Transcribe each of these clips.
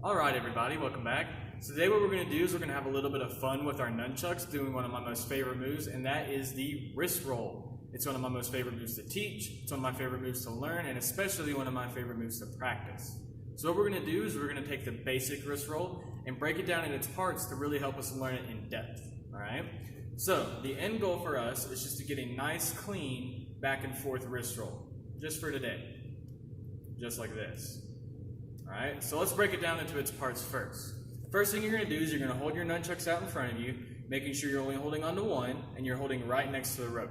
Alright everybody, welcome back. So today what we're going to do is we're going to have a little bit of fun with our nunchucks doing one of my most favorite moves, and that is the wrist roll. It's one of my most favorite moves to teach, it's one of my favorite moves to learn, and especially one of my favorite moves to practice. So what we're going to do is we're going to take the basic wrist roll and break it down in its parts to really help us learn it in depth. Alright? So the end goal for us is just to get a nice clean back and forth wrist roll. Just for today. Just like this. Alright, so let's break it down into its parts first. First thing you're going to do is you're going to hold your nunchucks out in front of you, making sure you're only holding onto one, and you're holding right next to the rope.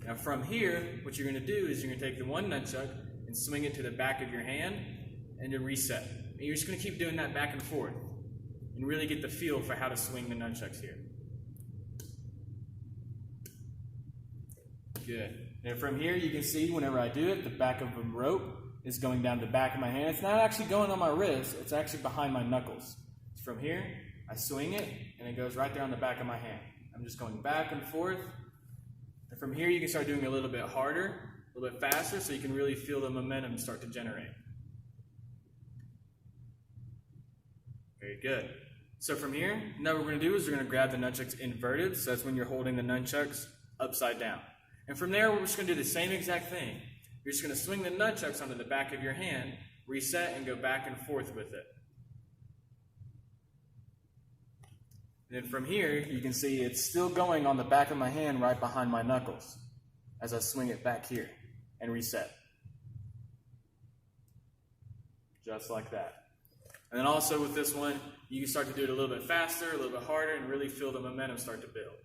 Now from here, what you're going to do is you're going to take the one nunchuck and swing it to the back of your hand, and then reset. And you're just going to keep doing that back and forth, and really get the feel for how to swing the nunchucks here. Good. And from here, you can see whenever I do it, the back of the rope is going down the back of my hand. It's not actually going on my wrist, it's actually behind my knuckles. So from here, I swing it, and it goes right there on the back of my hand. I'm just going back and forth. And from here, you can start doing it a little bit harder, a little bit faster, so you can really feel the momentum start to generate. Very good. So from here, now what we're going to do is we're going to grab the nunchucks inverted, so that's when you're holding the nunchucks upside down. And from there, we're just going to do the same exact thing. You're just going to swing the nunchucks onto the back of your hand, reset, and go back and forth with it. And then from here, you can see it's still going on the back of my hand right behind my knuckles as I swing it back here and reset. Just like that. And then also with this one, you can start to do it a little bit faster, a little bit harder, and really feel the momentum start to build.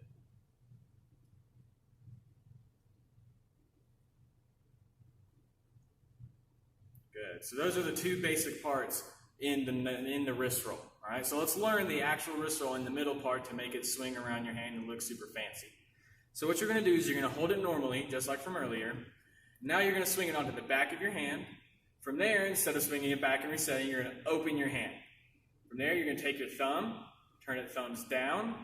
Good. So those are the two basic parts in the wrist roll. All right. So let's learn the actual wrist roll in the middle part to make it swing around your hand and look super fancy. So what you're going to do is you're going to hold it normally, just like from earlier. Now you're going to swing it onto the back of your hand. From there, instead of swinging it back and resetting, you're going to open your hand. From there, you're going to take your thumb, turn it thumbs down,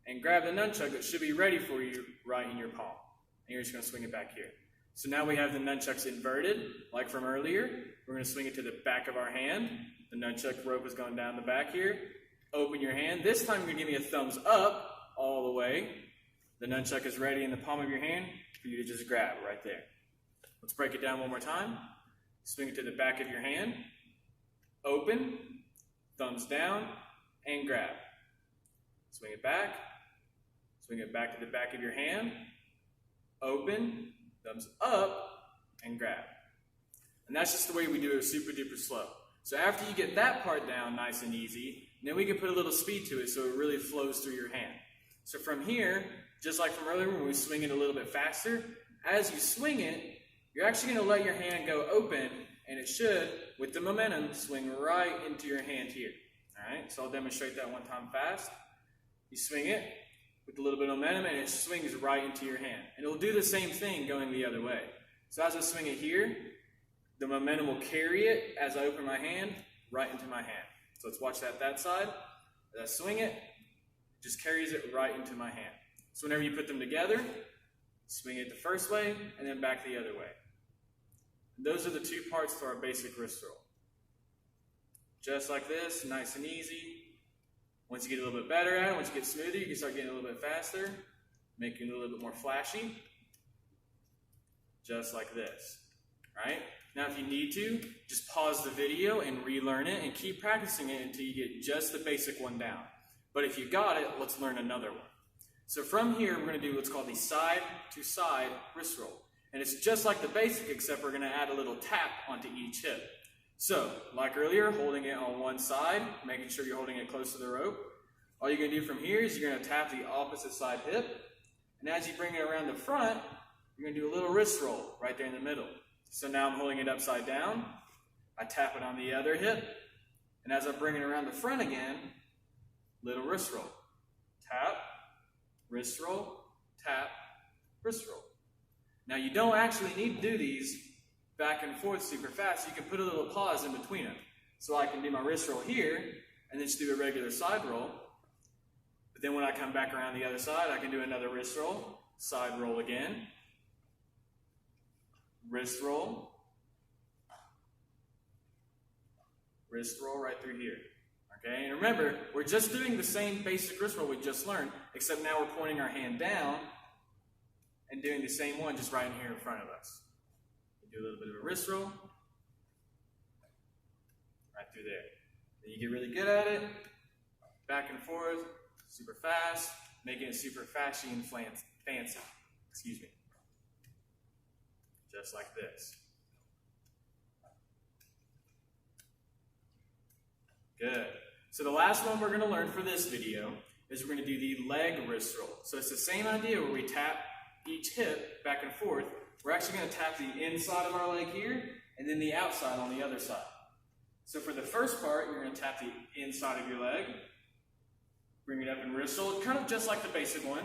and grab the nunchuck that should be ready for you right in your palm. And you're just going to swing it back here. So now we have the nunchucks inverted, like from earlier. We're going to swing it to the back of our hand. The nunchuck rope is going down the back here. Open your hand. This time you're going to give me a thumbs up all the way. The nunchuck is ready in the palm of your hand for you to just grab right there. Let's break it down one more time. Swing it to the back of your hand. Open, thumbs down, and grab. Swing it back to the back of your hand. Open, thumbs up, and grab. And that's just the way we do it super duper slow. So after you get that part down nice and easy, then we can put a little speed to it so it really flows through your hand. So from here, just like from earlier when we swing it a little bit faster, as you swing it, you're actually going to let your hand go open, and it should, with the momentum, swing right into your hand here. Alright, so I'll demonstrate that one time fast. You swing it with a little bit of momentum, and it swings right into your hand. And it'll do the same thing going the other way. So as I swing it here, the momentum will carry it as I open my hand right into my hand. So let's watch that side. As I swing it, it just carries it right into my hand. So whenever you put them together, swing it the first way and then back the other way. And those are the two parts to our basic wrist roll. Just like this, nice and easy. Once you get a little bit better at it, once you get smoother, you can start getting a little bit faster, making it a little bit more flashy. Just like this. Alright? Now if you need to, just pause the video and relearn it and keep practicing it until you get just the basic one down. But if you got it, let's learn another one. So from here, we're going to do what's called the side-to-side wrist roll. And it's just like the basic, except we're going to add a little tap onto each hip. So, like earlier, holding it on one side, making sure you're holding it close to the rope. All you're going to do from here is you're going to tap the opposite side hip. And as you bring it around the front, you're going to do a little wrist roll right there in the middle. So now I'm holding it upside down. I tap it on the other hip. And as I bring it around the front again, little wrist roll. Tap, wrist roll, tap, wrist roll. Now you don't actually need to do these back and forth super fast. You can put a little pause in between them. So I can do my wrist roll here and then just do a regular side roll. But then when I come back around the other side, I can do another wrist roll, side roll again, wrist roll right through here. Okay, and remember, we're just doing the same basic wrist roll we just learned, except now we're pointing our hand down and doing the same one just right in here in front of us. You do a little bit of a wrist roll, right through there. Then you get really good at it, back and forth, super fast, making it super flashy and fancy. Excuse me. Just like this. Good. So the last one we're going to learn for this video is we're going to do the leg wrist roll. So it's the same idea where we tap each hip back and forth. We're actually going to tap the inside of our leg here and then the outside on the other side. So for the first part, you're going to tap the inside of your leg, bring it up and wrist roll, kind of just like the basic one,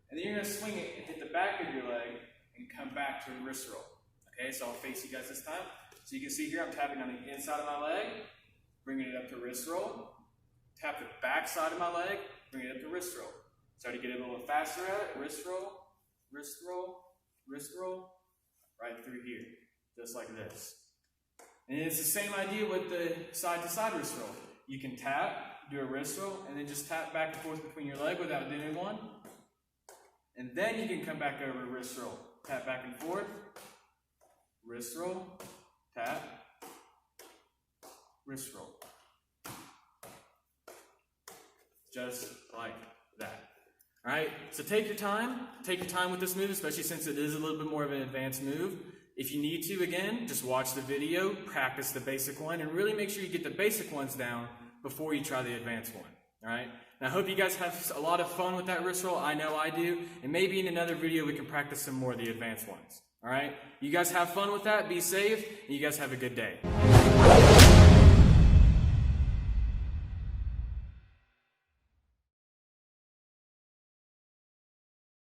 and then you're going to swing it and hit the back of your leg and come back to a wrist roll. Okay, so I'll face you guys this time. So you can see here I'm tapping on the inside of my leg, bringing it up to wrist roll, tap the back side of my leg, bring it up to wrist roll. So to get it a little faster at it, wrist roll, wrist roll, wrist roll, right through here, just like this. And it's the same idea with the side-to-side wrist roll. You can tap, do a wrist roll, and then just tap back and forth between your leg without doing one. And then you can come back over to wrist roll. Tap back and forth, wrist roll, tap, wrist roll. Just like that. All right, so take your time with this move, especially since it is a little bit more of an advanced move. If you need to, again, just watch the video, practice the basic one, and really make sure you get the basic ones down before you try the advanced one. All right, and I hope you guys have a lot of fun with that wrist roll. I know I do, and maybe in another video we can practice some more of the advanced ones. All right, you guys have fun with that, be safe, and you guys have a good day.